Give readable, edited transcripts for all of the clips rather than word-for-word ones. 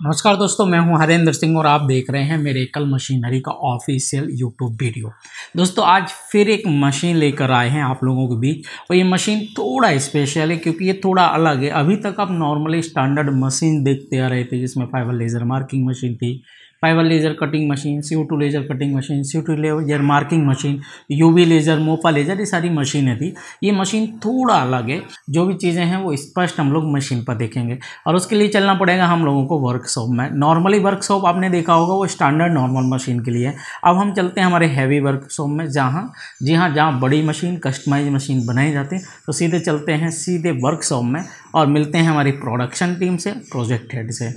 नमस्कार दोस्तों, मैं हूं हरेंद्र सिंह और आप देख रहे हैं मेरे एकल मशीनरी का ऑफिशियल यूट्यूब वीडियो। दोस्तों आज फिर एक मशीन लेकर आए हैं आप लोगों के बीच और ये मशीन थोड़ा स्पेशल है क्योंकि ये थोड़ा अलग है। अभी तक आप नॉर्मली स्टैंडर्ड मशीन देखते आ रहे थे जिसमें फाइबर लेज़र मार्किंग मशीन थी, fibre laser cutting machine, CO2 laser cutting machine, CO2 laser marking machine, UV laser, Mopa laser, ये सारी मशीनें थी। ये मशीन थोड़ा अलग है। जो भी चीज़ें हैं वो स्पष्ट हम लोग मशीन पर देखेंगे और उसके लिए चलना पड़ेगा हम लोगों को वर्कशॉप में। नॉर्मली वर्कशॉप आपने देखा होगा वो स्टैंडर्ड नॉर्मल मशीन के लिए है। अब हम चलते हैं हमारे हैवी वर्कशॉप में, जहाँ बड़ी मशीन, कस्टमाइज मशीन बनाई जाती है। तो सीधे चलते हैं सीधे वर्कशॉप में और मिलते हैं हमारी प्रोडक्शन टीम से, प्रोजेक्ट हेड से।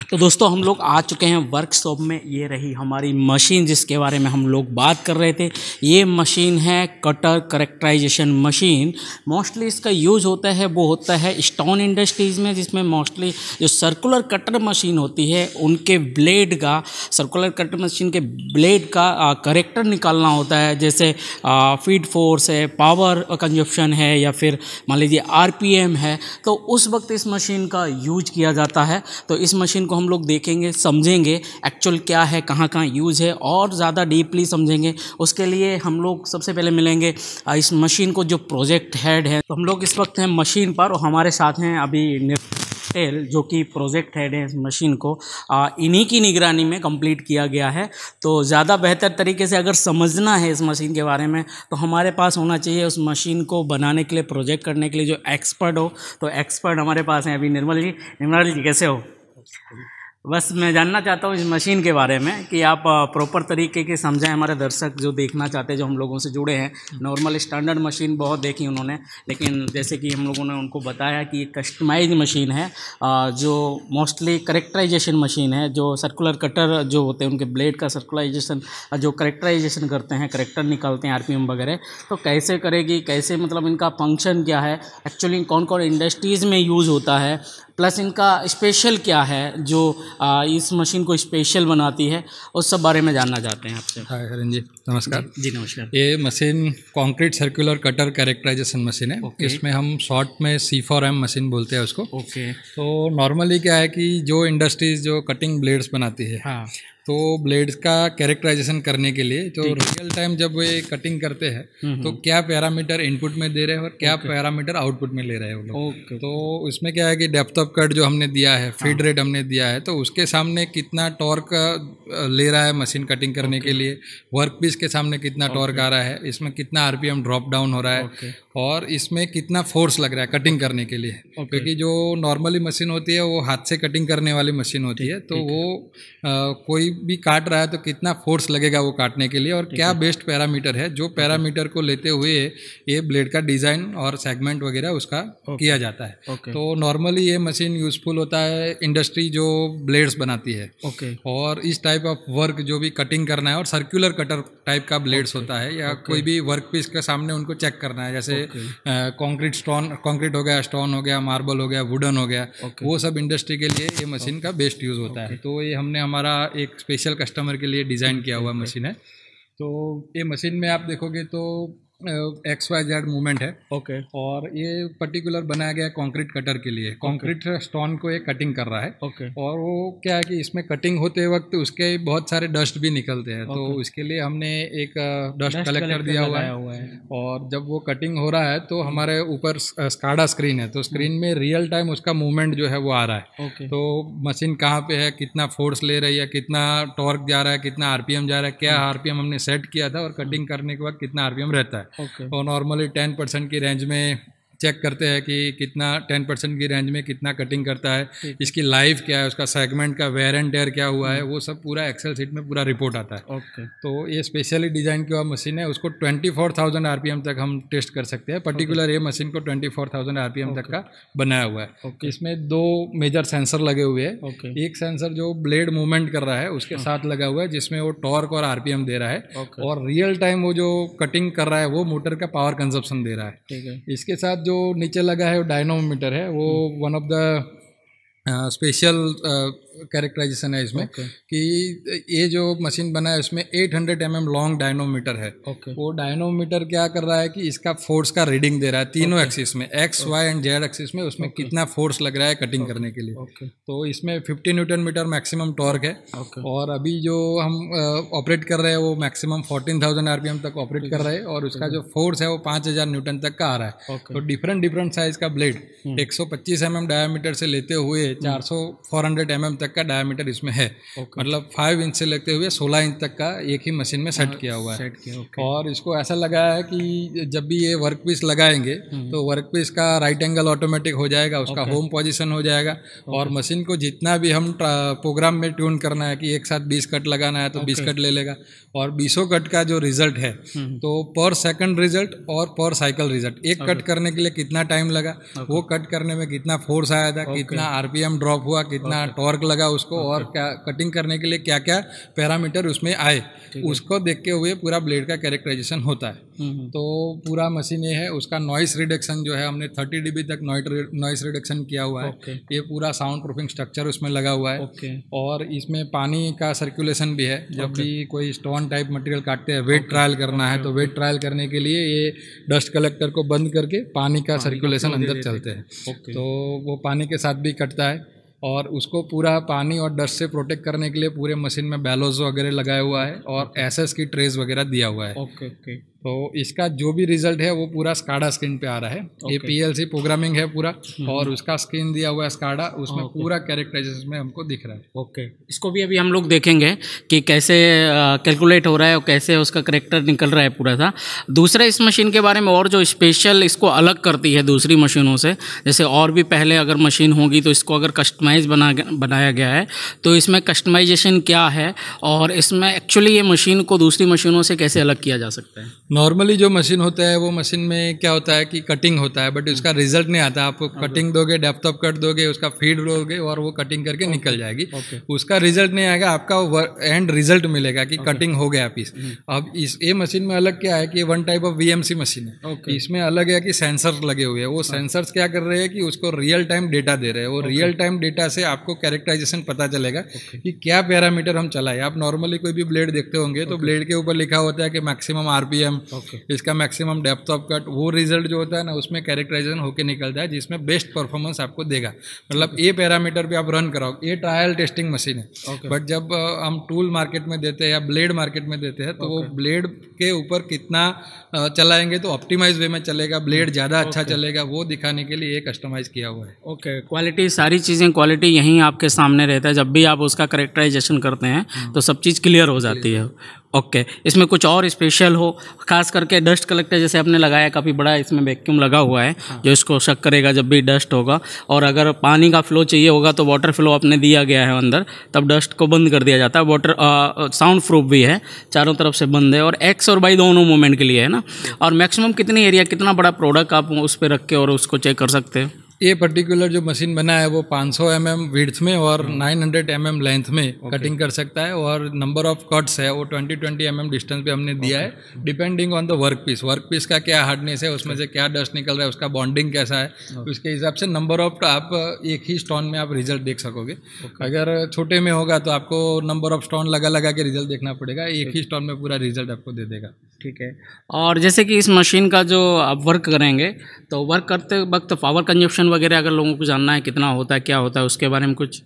तो दोस्तों हम लोग आ चुके हैं वर्कशॉप में। ये रही हमारी मशीन जिसके बारे में हम लोग बात कर रहे थे। ये मशीन है कटर करेक्टराइजेशन मशीन। मोस्टली इसका यूज़ होता है स्टोन इंडस्ट्रीज़ में, जिसमें मोस्टली जो सर्कुलर कटर मशीन होती है उनके ब्लेड का, सर्कुलर कटर मशीन के ब्लेड का करेक्टर निकालना होता है। जैसे फीड फोर्स है, पावर कंजप्शन है या फिर मान लीजिए RPM है, तो उस वक्त इस मशीन का यूज किया जाता है। तो इस मशीन को हम लोग देखेंगे, समझेंगे एक्चुअल क्या है, कहाँ कहाँ यूज़ है और ज़्यादा डीपली समझेंगे। उसके लिए हम लोग सबसे पहले मिलेंगे इस मशीन को जो प्रोजेक्ट हेड है। तो हम लोग इस वक्त हैं मशीन पर और हमारे साथ हैं अभी जो कि प्रोजेक्ट हेड है। इस मशीन को इन्हीं की निगरानी में कंप्लीट किया गया है। तो ज़्यादा बेहतर तरीके से अगर समझना है इस मशीन के बारे में तो हमारे पास होना चाहिए उस मशीन को बनाने के लिए, प्रोजेक्ट करने के लिए जो एक्सपर्ट हो। तो एक्सपर्ट हमारे पास हैं अभी निर्मल जी। निर्मल जी कैसे हो? बस मैं जानना चाहता हूँ इस मशीन के बारे में कि आप प्रॉपर तरीके के समझाएं हमारे दर्शक जो देखना चाहते हैं, जो हम लोगों से जुड़े हैं। नॉर्मल स्टैंडर्ड मशीन बहुत देखी उन्होंने, लेकिन जैसे कि हम लोगों ने उनको बताया कि ये कस्टमाइज मशीन है, जो मोस्टली करेक्टराइजेशन मशीन है। जो सर्कुलर कटर जो होते हैं उनके ब्लेड का सर्कुलराइजेशन, जो करेक्टराइजेशन करते हैं, करेक्टर निकालते हैं, RPM वगैरह, तो कैसे करेगी, कैसे मतलब इनका फंक्शन क्या है, एक्चुअली कौन कौन इंडस्ट्रीज़ में यूज़ होता है, प्लस इनका स्पेशल क्या है जो इस मशीन को स्पेशल बनाती है, उस सब बारे में जानना चाहते हैं आपसे। हाय हरेंद्र जी, नमस्कार। जी नमस्कार। ये machine concrete circular cutter characterisation machine है। इसमें हम शॉर्ट में C4M मशीन बोलते हैं उसको। तो नॉर्मली क्या है कि जो इंडस्ट्रीज जो कटिंग ब्लेड्स बनाती है, हाँ, तो ब्लेड्स का कैरेक्टराइजेशन करने के लिए तो रियल टाइम जब वे कटिंग करते हैं तो क्या पैरामीटर इनपुट में दे रहे हैं और क्या पैरामीटर आउटपुट में ले रहे हैं वो लोग। तो उसमें क्या है कि डेप्थ ऑफ कट जो हमने दिया है, फीड रेट हमने दिया है, तो उसके सामने कितना टॉर्क ले रहा है मशीन कटिंग करने के लिए, वर्क पीस के सामने कितना टॉर्क आ रहा है, इसमें कितना RPM ड्रॉप डाउन हो रहा है और इसमें कितना फोर्स लग रहा है कटिंग करने के लिए। क्योंकि जो नॉर्मली मशीन होती है वो हाथ से कटिंग करने वाली मशीन होती है, तो वो कोई भी काट रहा है तो कितना फोर्स लगेगा वो काटने के लिए और क्या बेस्ट पैरामीटर है, जो पैरामीटर को लेते हुए ये ब्लेड का डिज़ाइन और सेगमेंट वगैरह उसका किया जाता है। तो नॉर्मली ये मशीन यूज़फुल होता है इंडस्ट्री जो ब्लेड्स बनाती है। और इस टाइप ऑफ वर्क जो भी कटिंग करना है और सर्कुलर कटर टाइप का ब्लेड्स होता है, या कोई भी वर्क पीस के सामने उनको चेक करना है, जैसे कंक्रीट हो गया, स्टोन हो गया, मार्बल हो गया, वुडन हो गया, वो सब इंडस्ट्री के लिए ये मशीन का बेस्ट यूज़ होता है। तो ये हमने हमारा एक स्पेशल कस्टमर के लिए डिज़ाइन किया हुआ मशीन है। तो ये मशीन में आप देखोगे तो XYZ मूवमेंट है। और ये पर्टिकुलर बनाया गया कंक्रीट कटर के लिए। कंक्रीट स्टोन को ये कटिंग कर रहा है। और वो क्या है कि इसमें कटिंग होते वक्त उसके बहुत सारे डस्ट भी निकलते हैं। तो इसके लिए हमने एक डस्ट कलेक्टर दिया हुआ है। और जब वो कटिंग हो रहा है तो हमारे ऊपर SCADA स्क्रीन है, तो स्क्रीन में रियल टाइम उसका मूवमेंट जो है वो आ रहा है। तो मशीन कहाँ पे है, कितना फोर्स ले रही है, कितना टॉर्क जा रहा है, कितना RPM जा रहा है, क्या RPM हमने सेट किया था और कटिंग करने के बाद कितना RPM रहता है। और नॉर्मली 10% की रेंज में चेक करते हैं कि कितना 10% की रेंज में कितना कटिंग करता है, इसकी लाइफ क्या है, उसका सेगमेंट का वेयर एंड टेयर क्या हुआ है, वो सब पूरा एक्सेल शीट में पूरा रिपोर्ट आता है। तो ये स्पेशली डिज़ाइन की हुआ मशीन है, उसको 24,000 RPM तक हम टेस्ट कर सकते हैं। पर्टिकुलर ये मशीन को 24,000 RPM तक का बनाया हुआ है। इसमें 2 मेजर सेंसर लगे हुए हैं। एक सेंसर जो ब्लेड मूवमेंट कर रहा है उसके साथ लगा हुआ है, जिसमें वो टॉर्क और RPM दे रहा है, और रियल टाइम वो जो कटिंग कर रहा है वो मोटर का पावर कंजप्शन दे रहा है। इसके साथ जो नीचे लगा है वो डायनोमीटर है, वो one of the special characterisation है इसमें कि ये जो मशीन बना है उसमें 800 mm लॉन्ग डायनोमीटर है। वो डायनोमीटर क्या कर रहा है कि इसका फोर्स का रीडिंग दे रहा है तीनों एक्सिस में, X Y and Z axis में, उसमें कितना फोर्स लग रहा है कटिंग करने के लिए। तो इसमें 50 Nm मैक्सिमम टॉर्क है, और अभी जो हम ऑपरेट कर रहे हैं वो मैक्सिमम 14,000 RPM तक ऑपरेट कर रहे हैं, और उसका जो फोर्स है वो 5,000 न्यूटन तक का आ रहा है। तो डिफरेंट साइज का ब्लेड 125 mm डायमीटर से लेते हुए 400-400 mm तक का डायमीटर इसमें है। मतलब 5 इंच से लेते हुए 16 इंच तक का एक ही मशीन में सेट किया हुआ है। और इसको ऐसा लगाया है कि जब भी ये वर्क पीस लगाएंगे तो वर्क पीस का राइट एंगल ऑटोमेटिक हो जाएगा, उसका होम पोजीशन हो जाएगा, और मशीन को जितना भी हम प्रोग्राम में ट्यून करना है कि एक साथ 20 कट लगाना है तो 20 कट ले लेगा, और 20 कट का जो रिजल्ट है तो पर सेकंड रिजल्ट और पर साइकिल रिजल्ट, एक कट करने के लिए कितना टाइम लगा, वो कट करने में कितना फोर्स आया था, कितना RPM ड्रॉप हुआ, कितना टॉर्क लगा उसको, और क्या कटिंग करने के लिए क्या क्या पैरामीटर उसमें आए, उसको देखते हुए पूरा ब्लेड का कैरेक्टराइजेशन होता है। तो पूरा मशीन ये है। उसका नॉइस रिडक्शन जो है हमने 30 dB तक नॉइस रिडक्शन किया हुआ है। ये पूरा साउंड प्रूफिंग स्ट्रक्चर उसमें लगा हुआ है। और इसमें पानी का सर्कुलेशन भी है। जब भी कोई स्टोन टाइप मटेरियल काटते हैं, वेट ट्रायल करना है, तो वेट ट्रायल करने के लिए ये डस्ट कलेक्टर को बंद करके पानी का सर्कुलेशन अंदर चलते हैं। तो वो पानी के साथ भी कटता है, और उसको पूरा पानी और डस्ट से प्रोटेक्ट करने के लिए पूरे मशीन में बैलोज वगैरह लगाया हुआ है, और एसएस की ट्रेस वगैरह दिया हुआ है। तो इसका जो भी रिजल्ट है वो पूरा स्काडा स्क्रीन पे आ रहा है। ये PLC प्रोग्रामिंग है पूरा, और उसका स्क्रीन दिया हुआ है स्काडा, उसमें पूरा कैरेक्टराइजेशन में हमको दिख रहा है। इसको भी अभी हम लोग देखेंगे कि कैसे कैलकुलेट हो रहा है और कैसे उसका करेक्टर निकल रहा है पूरा था। दूसरा, इस मशीन के बारे में और जो स्पेशल इसको अलग करती है दूसरी मशीनों से, जैसे और भी पहले अगर मशीन होगी तो इसको अगर कस्टमाइज बनाया गया है, तो इसमें कस्टमाइजेशन क्या है, और इसमें एक्चुअली ये मशीन को दूसरी मशीनों से कैसे अलग किया जा सकता है? नॉर्मली जो मशीन होता है वो मशीन में क्या होता है कि कटिंग होता है, बट उसका रिजल्ट नहीं आता। आप कटिंग दोगे, डेप्थ ऑफ कट दोगे, उसका फीड दोगे, और वो कटिंग करके निकल जाएगी। उसका रिजल्ट नहीं आएगा, आपका एंड रिजल्ट मिलेगा कि कटिंग हो गया पीस। अब इस ये मशीन में अलग क्या है कि 1 टाइप ऑफ VMC मशीन है। इसमें अलग है कि सेंसर लगे हुए हैं। वो सेंसर्स क्या कर रहे हैं कि उसको रियल टाइम डेटा दे रहे हैं। वो रियल टाइम डेटा से आपको कैरेक्टराइजेशन पता चलेगा कि क्या पैरामीटर हम चलाए। आप नॉर्मली कोई भी ब्लेड देखते होंगे तो ब्लेड के ऊपर लिखा होता है कि मैक्सिमम RPM, इसका मैक्सिमम डेप्थ ऑफ कट, वो रिजल्ट जो होता है ना उसमें कैरेक्टराइजेशन होके निकलता है, जिसमें बेस्ट परफॉर्मेंस आपको देगा। मतलब ये पैरामीटर पे आप रन कराओ। ये ट्रायल टेस्टिंग मशीन है। बट जब हम टूल मार्केट में देते हैं या ब्लेड मार्केट में देते हैं, तो वो ब्लेड के ऊपर कितना चलाएंगे तो ऑप्टिमाइज वे में चलेगा, ब्लेड ज़्यादा अच्छा चलेगा, वो दिखाने के लिए ये कस्टमाइज किया हुआ है। क्वालिटी, सारी चीज़ें क्वालिटी यहीं आपके सामने रहता है। जब भी आप उसका कैरेक्टराइजेशन करते हैं तो सब चीज़ क्लियर हो जाती है। इसमें कुछ और स्पेशल हो, खास करके डस्ट कलेक्टर जैसे आपने लगाया, काफ़ी बड़ा इसमें वैक्यूम लगा हुआ है जो इसको शक करेगा जब भी डस्ट होगा। और अगर पानी का फ्लो चाहिए होगा तो वाटर फ्लो आपने दिया गया है अंदर, तब डस्ट को बंद कर दिया जाता है। वाटर साउंड प्रूफ भी है, चारों तरफ से बंद है, और एक्स और वाई दोनों मूवमेंट के लिए है ना। और मैक्सिमम कितनी एरिया, कितना बड़ा प्रोडक्ट आप उस पर रख के और उसको चेक कर सकते हैं? ये पर्टिकुलर जो मशीन बना है वो 500 mm विड्थ में और 900 mm लेंथ में कटिंग कर सकता है। और नंबर ऑफ कट्स है वो 20 mm डिस्टेंस पे हमने दिया है, depending on the work piece का क्या हार्डनेस है, उसमें से क्या डस्ट निकल रहा है, उसका बॉन्डिंग कैसा है, उसके हिसाब से नंबर ऑफ आप एक ही स्टोन में आप रिजल्ट देख सकोगे। अगर छोटे में होगा तो आपको नंबर ऑफ स्टोन लगा के रिजल्ट देखना पड़ेगा, एक ही स्टोन में पूरा रिजल्ट आपको दे देगा। ठीक है। और जैसे कि इस मशीन का जो आप वर्क करेंगे तो वर्क करते वक्त पावर कंजप्शन वगैरह अगर लोगों को जानना है कितना होता है, क्या होता है, उसके बारे में कुछ?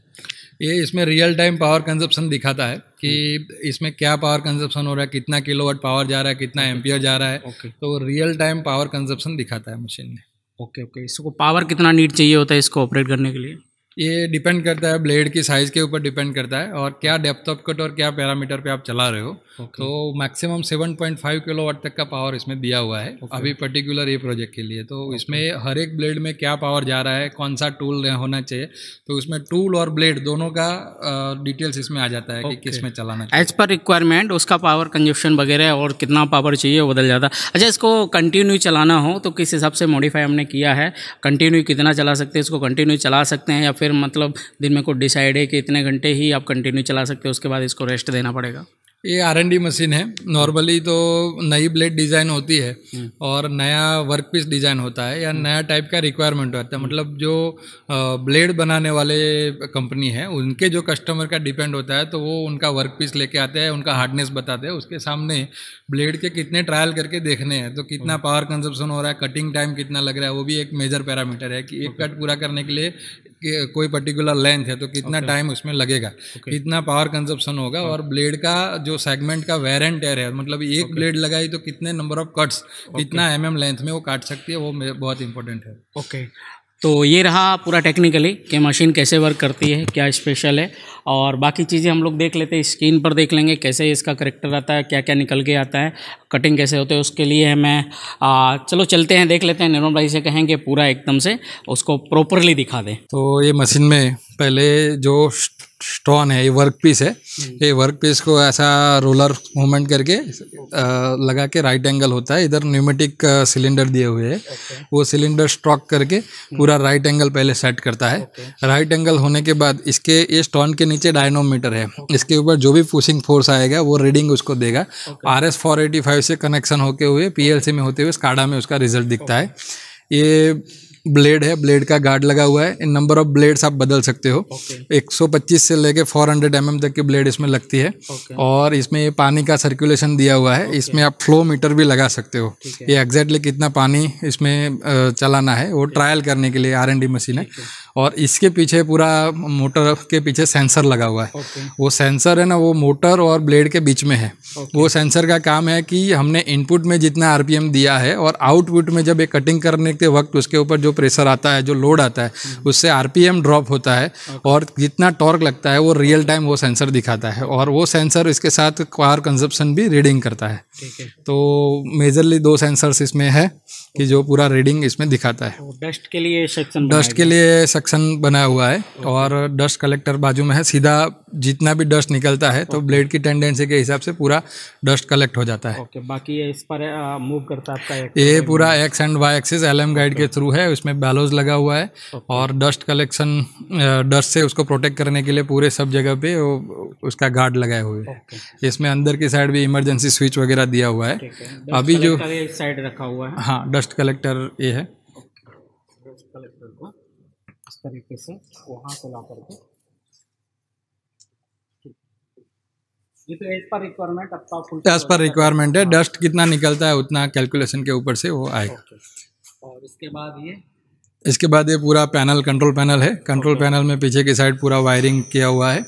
ये इसमें रियल टाइम पावर कंजप्शन दिखाता है कि इसमें क्या पावर कंजप्शन हो रहा है, कितना किलोवाट पावर जा रहा है, कितना एम्पियर जा रहा है। तो रियल टाइम पावर कंजप्शन दिखाता है मशीन में। इसको पावर कितना नीड चाहिए होता है इसको ऑपरेट करने के लिए? ये डिपेंड करता है ब्लेड की साइज़ के ऊपर डिपेंड करता है और क्या डेप्थ ऑफ कट और क्या पैरामीटर पे आप चला रहे हो। तो मैक्सिमम 7.5 किलोवाट तक का पावर इसमें दिया हुआ है अभी पर्टिकुलर ये प्रोजेक्ट के लिए। तो इसमें हर एक ब्लेड में क्या पावर जा रहा है, कौन सा टूल होना चाहिए, तो इसमें टूल और ब्लेड दोनों का डिटेल्स इसमें आ जाता है कि किस में चलाना चाहिए। एज पर रिक्वायरमेंट उसका पावर कंजप्शन वगैरह और कितना पावर चाहिए वो बदल जाता है। अच्छा, इसको कंटिन्यू चलाना हो तो किस हिसाब से मॉडिफाई हमने किया है? कंटिन्यू कितना चला सकते हैं, इसको कंटिन्यू चला सकते हैं या फिर मतलब दिन में को डिसाइड है कि इतने घंटे ही आप कंटिन्यू चला सकते हो, उसके बाद इसको रेस्ट देना पड़ेगा? ये R&D मशीन है। नॉर्मली तो नई ब्लेड डिज़ाइन होती है और नया वर्क पीस डिज़ाइन होता है या नया टाइप का रिक्वायरमेंट होता है। मतलब जो ब्लेड बनाने वाले कंपनी है उनके जो कस्टमर का डिपेंड होता है, तो वो उनका वर्क पीस लेके आते हैं, उनका हार्डनेस बताते हैं, उसके सामने ब्लेड के कितने ट्रायल करके देखने हैं, तो कितना पावर कंजप्शन हो रहा है, कटिंग टाइम कितना लग रहा है, वो भी एक मेजर पैरामीटर है कि एक कट पूरा करने के लिए कोई पर्टिकुलर लेंथ है तो कितना टाइम उसमें लगेगा, कितना पावर कंजप्शन होगा और ब्लेड का जो सेगमेंट का वेर एंड टेयर है, मतलब एक ब्लेड लगाई तो कितने नंबर ऑफ कट्स, कितना लेंथ में वो काट सकती है, वो बहुत इंपॉर्टेंट है। ओके, तो ये रहा पूरा टेक्निकली कि मशीन कैसे वर्क करती है, क्या स्पेशल है, और बाकी चीज़ें हम लोग देख लेते हैं, स्क्रीन पर देख लेंगे कैसे इसका करेक्टर आता है, क्या क्या निकल के आता है, कटिंग कैसे होते हैं। उसके लिए मैं चलो चलते हैं, देख लेते हैं। निर्मल भाई से कहेंगे पूरा एकदम से उसको प्रॉपरली दिखा दें। तो ये मशीन में पहले जो स्टोन है, ये वर्क पीस है, ये वर्क पीस को ऐसा रोलर मूवमेंट करके लगा के राइट एंगल होता है, इधर न्यूमेटिक सिलेंडर दिए हुए हैं, वो सिलेंडर स्ट्रोक करके पूरा राइट एंगल पहले सेट करता है। राइट एंगल होने के बाद इसके ये स्टोन के नीचे डायनोमीटर है, इसके ऊपर जो भी पुशिंग फोर्स आएगा वो रीडिंग उसको देगा। RS 485 से कनेक्शन होते हुए PLC में होते हुए SCADA में उसका रिजल्ट दिखता है। ये ब्लेड है, ब्लेड का गार्ड लगा हुआ है, इन नंबर ऑफ ब्लेड्स आप बदल सकते हो। 125 से लेके 400 mm तक की ब्लेड इसमें लगती है और इसमें ये पानी का सर्कुलेशन दिया हुआ है, इसमें आप फ्लो मीटर भी लगा सकते हो। ये एग्जैक्टली कितना पानी इसमें चलाना है वो ट्रायल करने के लिए R&D मशीन है। और इसके पीछे पूरा मोटर के पीछे सेंसर लगा हुआ है। वो सेंसर है ना, वो मोटर और ब्लेड के बीच में है। वो सेंसर का काम है कि हमने इनपुट में जितना RPM दिया है और आउटपुट में जब ये कटिंग करने के वक्त उसके ऊपर जो प्रेशर आता है, जो लोड आता है, उससे RPM ड्रॉप होता है और जितना टॉर्क लगता है वो रियल टाइम वो सेंसर दिखाता है और वो सेंसर इसके साथ पावर कंजप्शन भी रीडिंग करता है। तो मेजरली 2 सेंसर्स इसमें है कि जो पूरा रीडिंग इसमें दिखाता है। डस्ट के लिए सेक्शन बनाया हुआ है और डस्ट कलेक्टर बाजू में है। सीधा जितना भी डस्ट निकलता है तो ब्लेड की टेंडेंसी के हिसाब से पूरा डस्ट कलेक्ट हो जाता है। बाकी ये इस पर मूव करता है आपका ये पूरा X and Y axis LM guide के थ्रू है, उसमें बैलोज लगा हुआ है और डस्ट कलेक्शन, डस्ट से उसको प्रोटेक्ट करने के लिए पूरे सब जगह पे उसका गार्ड लगाए हुए है। इसमें अंदर की साइड भी इमरजेंसी स्विच वगैरह दिया हुआ है। अभी जो साइड रखा हुआ है, हाँ, डस्ट कलेक्टर ये है। डस्ट कलेक्टर को इस तरीके से वहाँ से ला करके, ये तो एज पर रिक्वायरमेंट है, डस्ट कितना निकलता है उतना कैलकुलेशन के ऊपर से वो आएगा। और इसके बाद ये पूरा पैनल कंट्रोल पैनल है। कंट्रोल पैनल में पीछे की साइड पूरा वायरिंग किया हुआ है,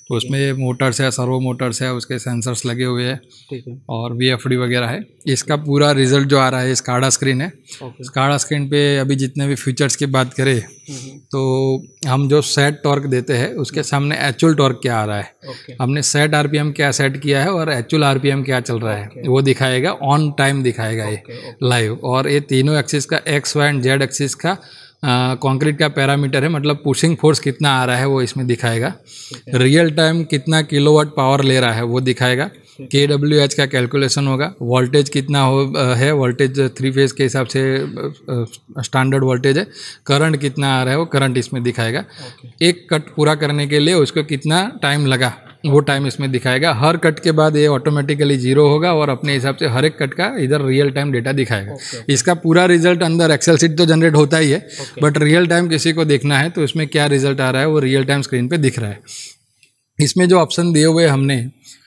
तो उसमें मोटर्स है, सर्वो मोटर्स है, उसके सेंसर्स लगे हुए हैं, ठीक है, और VFD वगैरह है। इसका पूरा रिजल्ट जो आ रहा है SCADA स्क्रीन है। SCADA स्क्रीन पे अभी जितने भी फीचर्स की बात करें तो हम जो सेट टॉर्क देते हैं उसके सामने एक्चुअल टॉर्क क्या आ रहा है, हमने सेट RPM क्या सेट किया है और एक्चुअल RPM क्या चल रहा है वो दिखाएगा, ऑन टाइम दिखाएगा ये लाइव। और ये तीनों एक्सिस का X, Y and Z axis का कंक्रीट का पैरामीटर है, मतलब पुशिंग फोर्स कितना आ रहा है वो इसमें दिखाएगा। रियल टाइम कितना किलोवाट पावर ले रहा है वो दिखाएगा। kWh का कैलकुलेशन होगा। वोल्टेज कितना है, वोल्टेज 3 फेज के हिसाब से स्टैंडर्ड वोल्टेज है। करंट कितना आ रहा है वो करंट इसमें दिखाएगा। एक कट पूरा करने के लिए उसको कितना टाइम लगा वो टाइम इसमें दिखाएगा। हर कट के बाद ये ऑटोमेटिकली 0 होगा और अपने हिसाब से हर एक कट का इधर रियल टाइम डेटा दिखाएगा। इसका पूरा रिजल्ट अंदर एक्सेल शीट तो जनरेट होता ही है, बट रियल टाइम किसी को देखना है तो इसमें क्या रिजल्ट आ रहा है वो रियल टाइम स्क्रीन पे दिख रहा है। इसमें जो ऑप्शन दिए हुए हमने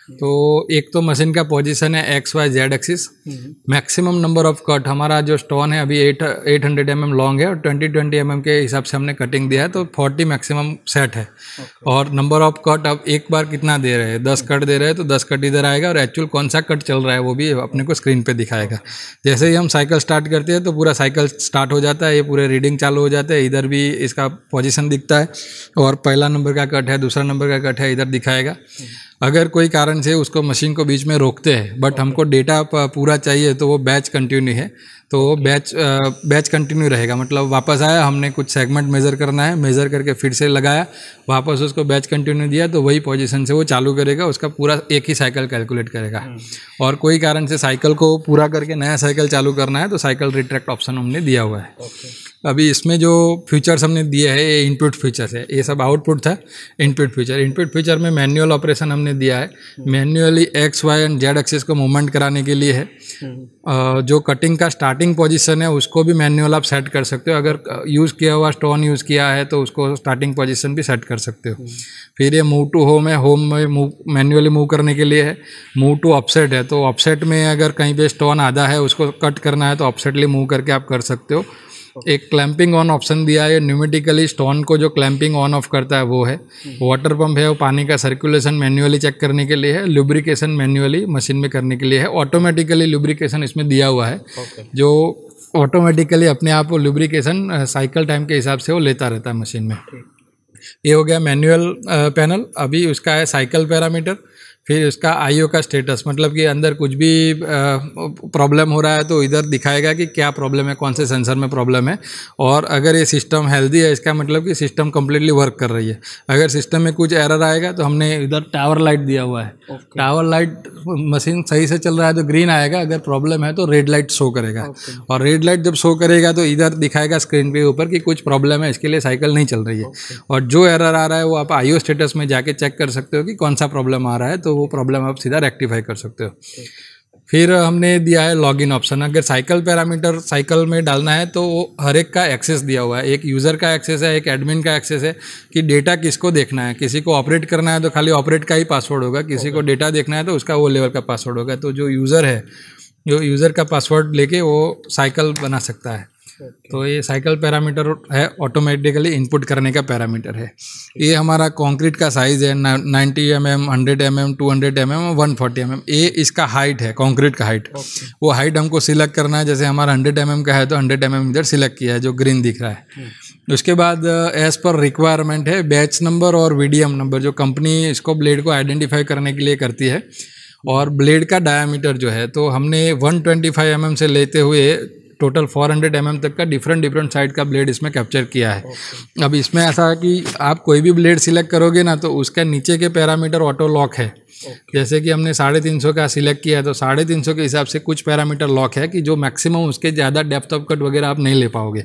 तो एक तो मशीन का पोजीशन है XYZ axis, maximum number of cut, हमारा जो स्टोन है अभी 800 mm लॉन्ग है और 20 mm के हिसाब से हमने कटिंग दिया है, तो 40 मैक्सिमम सेट है। और नंबर ऑफ कट अब एक बार कितना दे रहे हैं, 10 कट दे रहे हैं तो 10 कट इधर आएगा और एक्चुअल कौन सा कट चल रहा है वो भी अपने को स्क्रीन पे दिखाएगा। जैसे ही हम साइकिल स्टार्ट करते हैं तो पूरा साइकिल स्टार्ट हो जाता है, ये पूरे रीडिंग चालू हो जाते हैं, इधर भी इसका पोजीशन दिखता है और पहला नंबर का कट है, दूसरा नंबर का कट है, इधर दिखाएगा। अगर कोई कारण से उसको मशीन को बीच में रोकते हैं बट हमको डेटा पूरा चाहिए तो वो बैच कंटिन्यू है, तो वो बैच कंटिन्यू रहेगा। मतलब वापस आया, हमने कुछ सेगमेंट मेज़र करना है, मेज़र करके फिर से लगाया, वापस उसको बैच कंटिन्यू दिया तो वही पोजीशन से वो चालू करेगा, उसका पूरा एक ही साइकिल कैलकुलेट करेगा। और कोई कारण से साइकिल को पूरा करके नया साइकिल चालू करना है तो साइकिल रिट्रैक्ट ऑप्शन हमने दिया हुआ है। अभी इसमें जो फीचर्स हमने दिए हैं ये इनपुट फीचर्स है, ये सब आउटपुट था। इनपुट फीचर में मैनुअल ऑपरेशन हमने दिया है, manually X, Y and Z axis को मूवमेंट कराने के लिए है। जो कटिंग का स्टार्टिंग पोजीशन है उसको भी मैनुअल आप सेट कर सकते हो, अगर यूज़ किया हुआ स्टोन यूज़ किया है तो उसको स्टार्टिंग पोजीशन भी सेट कर सकते हो। फिर ये मूव टू होम है, होम में मैन्युअली मूव करने के लिए है। मूव टू ऑफसेट है, तो ऑफसेट में अगर कहीं पे स्टोन आधा है उसको कट करना है तो ऑफसेटली मूव करके आप कर सकते हो। एक क्लैंपिंग ऑन ऑप्शन दिया है, न्यूमेटिकली स्टोन को जो क्लैंपिंग ऑन ऑफ करता है वो है। वाटर पंप है, वो पानी का सर्कुलेशन मैन्युअली चेक करने के लिए है। लुब्रिकेशन मैन्युअली मशीन में करने के लिए है। ऑटोमेटिकली लुब्रिकेशन इसमें दिया हुआ है, जो ऑटोमेटिकली अपने आप वो लुब्रिकेशन साइकिल टाइम के हिसाब से वो लेता रहता है मशीन में। ये हो गया मैनुअल पैनल। अभी उसका है साइकिल पैरामीटर, फिर उसका आईओ का स्टेटस, मतलब कि अंदर कुछ भी प्रॉब्लम हो रहा है तो इधर दिखाएगा कि क्या प्रॉब्लम है, कौन से सेंसर में प्रॉब्लम है। और अगर ये सिस्टम हेल्दी है इसका मतलब कि सिस्टम कम्प्लीटली वर्क कर रही है। अगर सिस्टम में कुछ एरर आएगा तो हमने इधर टावर लाइट दिया हुआ है। टावर लाइट, मशीन सही से चल रहा है तो ग्रीन आएगा, अगर प्रॉब्लम है तो रेड लाइट शो करेगा। और रेड लाइट जब शो करेगा तो इधर दिखाएगा स्क्रीन पे ऊपर कि कुछ प्रॉब्लम है, इसके लिए साइकिल नहीं चल रही है। और जो एरर आ रहा है वो आप आईओ स्टेटस में जाके चेक कर सकते हो कि कौन सा प्रॉब्लम आ रहा है, तो वो प्रॉब्लम आप सीधा रेक्टिफाई कर सकते हो। फिर हमने दिया है लॉगिन ऑप्शन। अगर साइकिल पैरामीटर साइकिल में डालना है तो हर एक का एक्सेस दिया हुआ है। एक यूज़र का एक्सेस है, एक एडमिन का एक्सेस है कि डेटा किसको देखना है। किसी को ऑपरेट करना है तो खाली ऑपरेट का ही पासवर्ड होगा, किसी को डेटा देखना है तो उसका वो लेवल का पासवर्ड होगा। तो जो यूज़र है, जो यूज़र का पासवर्ड लेके वो साइकिल बना सकता है। तो ये साइकिल पैरामीटर है, ऑटोमेटिकली इनपुट करने का पैरामीटर है। ये हमारा कंक्रीट का साइज़ है 90 mm, 100 mm, 200 mm, 140 mm। ये इसका हाइट है, कंक्रीट का हाइट। वो हाइट हमको सिलेक्ट करना है। जैसे हमारा 100 mm का है तो 100 mm इधर सिलेक्ट किया है, जो ग्रीन दिख रहा है। उसके बाद एज पर रिक्वायरमेंट है बैच नंबर और वीडीएम नंबर, जो कंपनी इसको ब्लेड को आइडेंटिफाई करने के लिए करती है। और ब्लेड का डायामीटर जो है तो हमने 125 mm से लेते हुए टोटल 400 mm तक का डिफरेंट साइड का ब्लेड इसमें कैप्चर किया है। अब इसमें ऐसा है कि आप कोई भी ब्लेड सिलेक्ट करोगे ना तो उसका नीचे के पैरामीटर ऑटो लॉक है। जैसे कि हमने 350 का सिलेक्ट किया है तो 350 के हिसाब से कुछ पैरामीटर लॉक है कि जो मैक्सिमम उसके ज़्यादा डेप्थ ऑफ कट वगैरह आप नहीं ले पाओगे।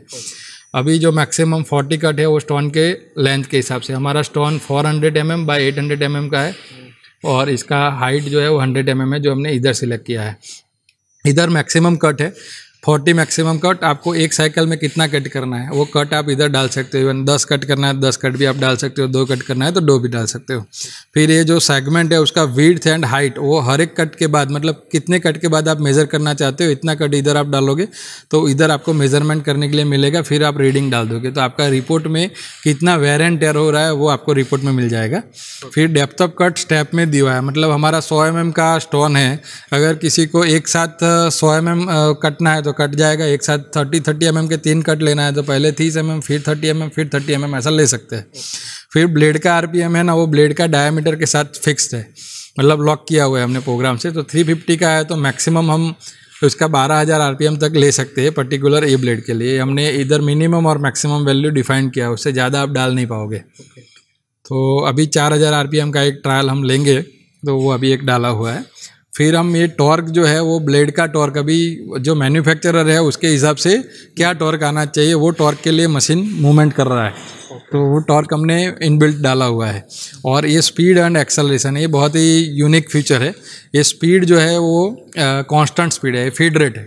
अभी जो मैक्सिमम 40 कट है वो स्टोन के लेंथ के हिसाब से, हमारा स्टोन 400 mm बाय 800 mm का है और इसका हाइट जो है वो 100 mm है, जो हमने इधर सिलेक्ट किया है। इधर मैक्सिमम कट है 40 मैक्सिमम कट। आपको एक साइकिल में कितना कट करना है वो कट आप इधर डाल सकते हो। इवन 10 कट करना है 10 कट भी आप डाल सकते हो, 2 कट करना है तो 2 भी डाल सकते हो। फिर ये जो सेगमेंट है उसका विड्थ एंड हाइट, वो हर एक कट के बाद, मतलब कितने कट के बाद आप मेज़र करना चाहते हो इतना कट इधर आप डालोगे तो इधर आपको मेज़रमेंट करने के लिए मिलेगा। फिर आप रीडिंग डाल दोगे तो आपका रिपोर्ट में कितना वेर एंड टेयर हो रहा है वो आपको रिपोर्ट में मिल जाएगा। फिर डेप्थ ऑफ कट स्टेप में दिया है, मतलब हमारा 100 mm का स्टोन है, अगर किसी को एक साथ 100 mm कटना है तो कट जाएगा। एक साथ 30 mm के 3 कट लेना है तो पहले 30 mm, फिर 30 mm, फिर 30 mm ऐसा ले सकते हैं। फिर ब्लेड का आरपीएम है ना, वो ब्लेड का डायमीटर के साथ फिक्स्ड है, मतलब लॉक किया हुआ है हमने प्रोग्राम से। तो 350 का है तो मैक्सिमम हम उसका 12,000 आरपीएम तक ले सकते हैं पर्टिकुलर ए ब्लेड के लिए। हमने इधर मिनिमम और मैक्सिमम वैल्यू डिफाइन किया, उससे ज़्यादा आप डाल नहीं पाओगे। तो अभी 4,000 आरपीएम का एक ट्रायल हम लेंगे तो वो अभी एक डाला हुआ है। फिर हम ये टॉर्क जो है वो ब्लेड का टॉर्क अभी जो मैन्युफैक्चरर है उसके हिसाब से क्या टॉर्क आना चाहिए वो टॉर्क के लिए मशीन मूवमेंट कर रहा है। तो वो टॉर्क हमने इनबिल्ट डाला हुआ है। और ये स्पीड एंड एक्सेलरेशन, ये बहुत ही यूनिक फीचर है। ये स्पीड जो है वो कांस्टेंट स्पीड है, फीड रेट है।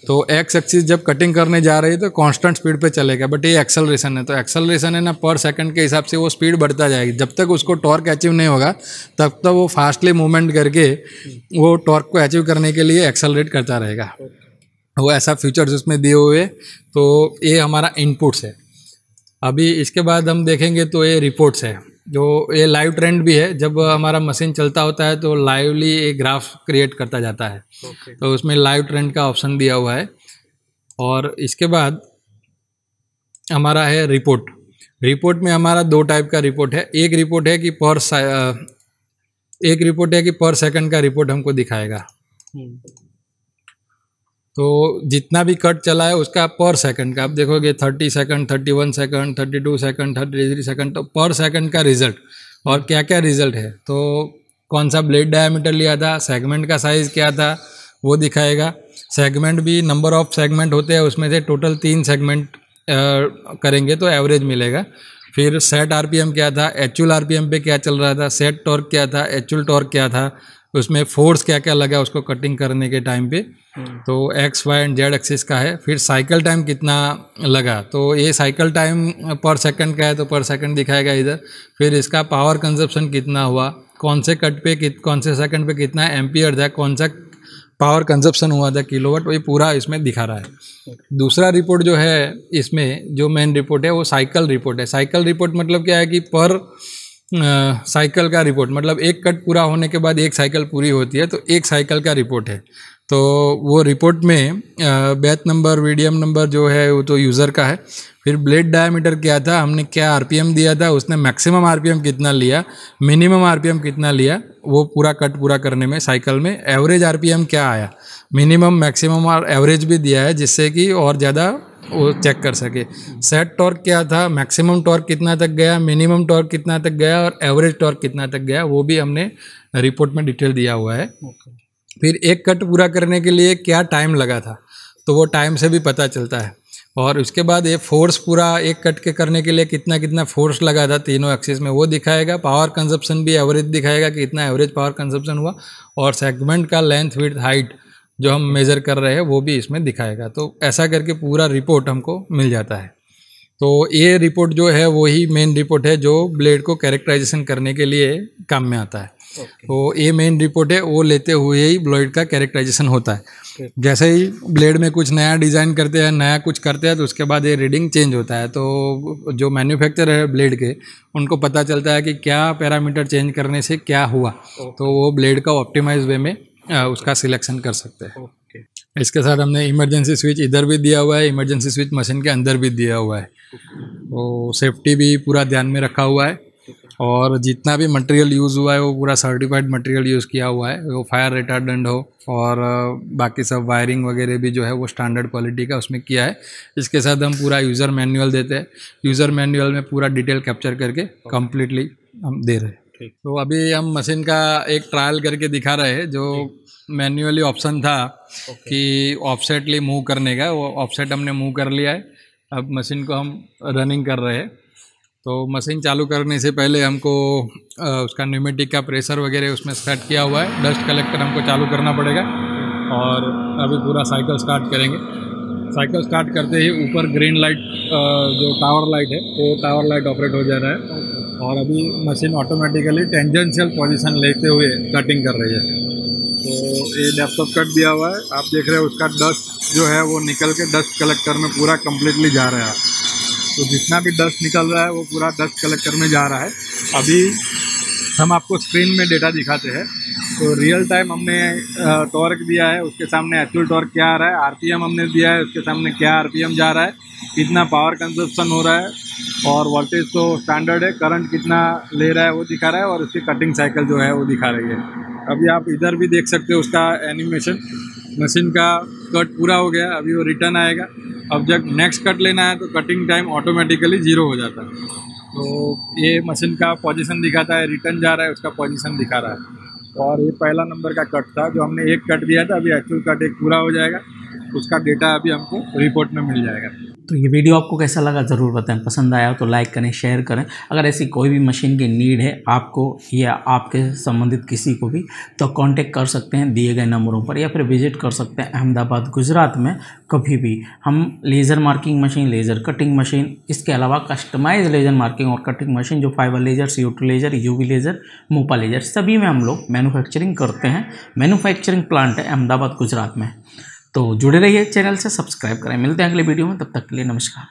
तो एक्स एक्सिस जब कटिंग करने जा रही है तो कांस्टेंट स्पीड पे चलेगा, बट ये एक्सेलरेशन है, तो एक्सेलरेशन है ना पर सेकंड के हिसाब से वो स्पीड बढ़ता जाएगी। जब तक उसको टॉर्क अचीव नहीं होगा तब तक वो फास्टली मूवमेंट करके वो टॉर्क को अचीव करने के लिए एक्सेलरेट करता रहेगा। वो ऐसा फीचर्स उसमें दिए हुए। तो ये हमारा इनपुट्स है। अभी इसके बाद हम देखेंगे तो ये रिपोर्ट्स है, जो ये लाइव ट्रेंड भी है। जब हमारा मशीन चलता होता है तो लाइवली एक ग्राफ क्रिएट करता जाता है। तो उसमें लाइव ट्रेंड का ऑप्शन दिया हुआ है। और इसके बाद हमारा है रिपोर्ट। रिपोर्ट में हमारा दो टाइप का रिपोर्ट है। एक रिपोर्ट है कि पर सेकंड का रिपोर्ट हमको दिखाएगा। तो जितना भी कट चला है उसका पर सेकंड का आप देखोगे 30 सेकंड, 31 सेकंड, 32 सेकंड, 33 सेकंड, तो पर सेकंड का रिजल्ट। और क्या क्या रिजल्ट है, तो कौन सा ब्लेड डायमीटर लिया था, सेगमेंट का साइज़ क्या था वो दिखाएगा। सेगमेंट भी नंबर ऑफ सेगमेंट होते हैं, उसमें से टोटल 3 सेगमेंट करेंगे तो एवरेज मिलेगा। फिर सेट आरपीएम क्या था, एक्चुअल आरपीएम पे क्या चल रहा था, सेट टॉर्क क्या था, एक्चुअल टॉर्क क्या था, उसमें फोर्स क्या क्या लगा उसको कटिंग करने के टाइम पे। तो X Y and Z axis का है। फिर साइकिल टाइम कितना लगा, तो ये साइकिल टाइम पर सेकंड का है तो पर सेकंड दिखाएगा इधर। फिर इसका पावर कंजप्शन कितना हुआ, कौन से कट पे कौन से सेकंड पे कितना एम्पियर था, कौन सा पावर कंजप्शन हुआ था किलोवाट, वही पूरा इसमें दिखा रहा है। दूसरा रिपोर्ट जो है इसमें, जो मेन रिपोर्ट है वो साइकिल रिपोर्ट है। साइकिल रिपोर्ट मतलब क्या है कि पर साइकिल का रिपोर्ट, मतलब एक कट पूरा होने के बाद एक साइकिल पूरी होती है तो एक साइकिल का रिपोर्ट है। तो वो रिपोर्ट में बैच नंबर, वीडियम नंबर जो है वो तो यूज़र का है। फिर ब्लेड डायमीटर क्या था, हमने क्या आरपीएम दिया था, उसने मैक्सिमम आरपीएम कितना लिया, मिनिमम आरपीएम कितना लिया, वो पूरा कट पूरा करने में साइकिल में। एवरेज आरपीएम क्या आया, मिनिमम मैक्सिमम और एवरेज भी दिया है जिससे कि और ज़्यादा वो चेक कर सके। सेट टॉर्क क्या था, मैक्सिमम टॉर्क कितना तक गया, मिनिमम टॉर्क कितना तक गया और एवरेज टॉर्क कितना तक गया, वो भी हमने रिपोर्ट में डिटेल दिया हुआ है। फिर एक कट पूरा करने के लिए क्या टाइम लगा था, तो वो टाइम से भी पता चलता है। और उसके बाद ये फोर्स पूरा एक कट के करने के लिए कितना कितना फोर्स लगा था तीनों एक्सिस में वो दिखाएगा। पावर कंजप्शन भी एवरेज दिखाएगा कि इतना एवरेज पावर कंजप्शन हुआ। और सेगमेंट का लेंथ, विड्थ, हाइट जो हम मेज़र कर रहे हैं वो भी इसमें दिखाएगा। तो ऐसा करके पूरा रिपोर्ट हमको मिल जाता है। तो ये रिपोर्ट जो है वही मेन रिपोर्ट है जो ब्लेड को कैरेक्टराइजेशन करने के लिए काम में आता है। तो ये मेन रिपोर्ट है, वो लेते हुए ही ब्लेड का कैरेक्टराइजेशन होता है। जैसे ही ब्लेड में कुछ नया डिज़ाइन करते हैं, नया कुछ करते हैं, तो उसके बाद ये रीडिंग चेंज होता है। तो जो मैन्युफैक्चरर है ब्लेड के, उनको पता चलता है कि क्या पैरामीटर चेंज करने से क्या हुआ, तो वो ब्लेड का ऑप्टिमाइज वे में उसका सिलेक्शन कर सकते हैं। इसके साथ हमने इमरजेंसी स्विच इधर भी दिया हुआ है, इमरजेंसी स्विच मशीन के अंदर भी दिया हुआ है। तो सेफ्टी भी पूरा ध्यान में रखा हुआ है। और जितना भी मटेरियल यूज़ हुआ है वो पूरा सर्टिफाइड मटेरियल यूज़ किया हुआ है, वो फायर रिटार्डेंट हो और बाकी सब वायरिंग वगैरह भी जो है वो स्टैंडर्ड क्वालिटी का उसमें किया है। इसके साथ हम पूरा यूज़र मैनुअल देते हैं। यूज़र मैनुअल में पूरा डिटेल कैप्चर करके कम्प्लीटली हम दे रहे हैं। तो अभी हम मशीन का एक ट्रायल करके दिखा रहे हैं। जो मैन्युअली ऑप्शन था कि ऑफसेटली मूव करने का, वो ऑफसेट हमने मूव कर लिया है। अब मशीन को हम रनिंग कर रहे हैं। तो मशीन चालू करने से पहले हमको उसका न्यूमेटिक का प्रेशर वगैरह उसमें सेट किया हुआ है। डस्ट कलेक्टर हमको चालू करना पड़ेगा और अभी पूरा साइकिल स्टार्ट करेंगे। साइकिल स्टार्ट करते ही ऊपर ग्रीन लाइट, जो टावर लाइट है, वो टावर लाइट ऑपरेट हो जा रहा है। और अभी मशीन ऑटोमेटिकली टेंजेंशियल पोजीशन लेते हुए कटिंग कर रही है। तो ये डेप्थ ऑफ कट दिया हुआ है, आप देख रहे हो। उसका डस्ट जो है वो निकल के डस्ट कलेक्टर में पूरा कम्प्लीटली जा रहा है। तो जितना भी डस्ट निकल रहा है वो पूरा डस्ट कलेक्टर में जा रहा है। अभी हम आपको स्क्रीन में डेटा दिखाते हैं। तो रियल टाइम हमने टॉर्क दिया है, उसके सामने एक्चुअल टॉर्क क्या आ रहा है, आरपीएम हमने दिया है, उसके सामने क्या आरपीएम जा रहा है, कितना पावर कंजप्शन हो रहा है, और वोल्टेज तो स्टैंडर्ड है, करंट कितना ले रहा है वो दिखा रहा है, और उसकी कटिंग साइकिल जो है वो दिखा रही है। अभी आप इधर भी देख सकते हो उसका एनिमेशन। मशीन का कट पूरा हो गया, अभी वो रिटर्न आएगा। अब जब नेक्स्ट कट लेना है तो कटिंग टाइम ऑटोमेटिकली 0 हो जाता है। तो ये मशीन का पोजीशन दिखाता है, रिटर्न जा रहा है उसका पोजीशन दिखा रहा है। और ये पहला नंबर का कट था जो हमने एक कट दिया था, अभी एक्चुअल कट एक पूरा हो जाएगा, उसका डेटा अभी हमको रिपोर्ट में मिल जाएगा। तो ये वीडियो आपको कैसा लगा ज़रूर बताएं, पसंद आया हो तो लाइक करें, शेयर करें। अगर ऐसी कोई भी मशीन की नीड है आपको या आपके संबंधित किसी को भी, तो कांटेक्ट कर सकते हैं दिए गए नंबरों पर, या फिर विजिट कर सकते हैं अहमदाबाद गुजरात में कभी भी। हम laser marking machine, laser cutting machine, इसके अलावा कस्टमाइज लेज़र मार्किंग और कटिंग मशीन जो fibre laser, CO2 laser, UV laser, Mopa laser, सभी में हम लोग मैन्युफैक्चरिंग करते हैं। मैन्युफैक्चरिंग प्लांट है अहमदाबाद गुजरात में। तो जुड़े रहिए चैनल से, सब्सक्राइब करें। मिलते हैं अगले वीडियो में, तब तक के लिए नमस्कार।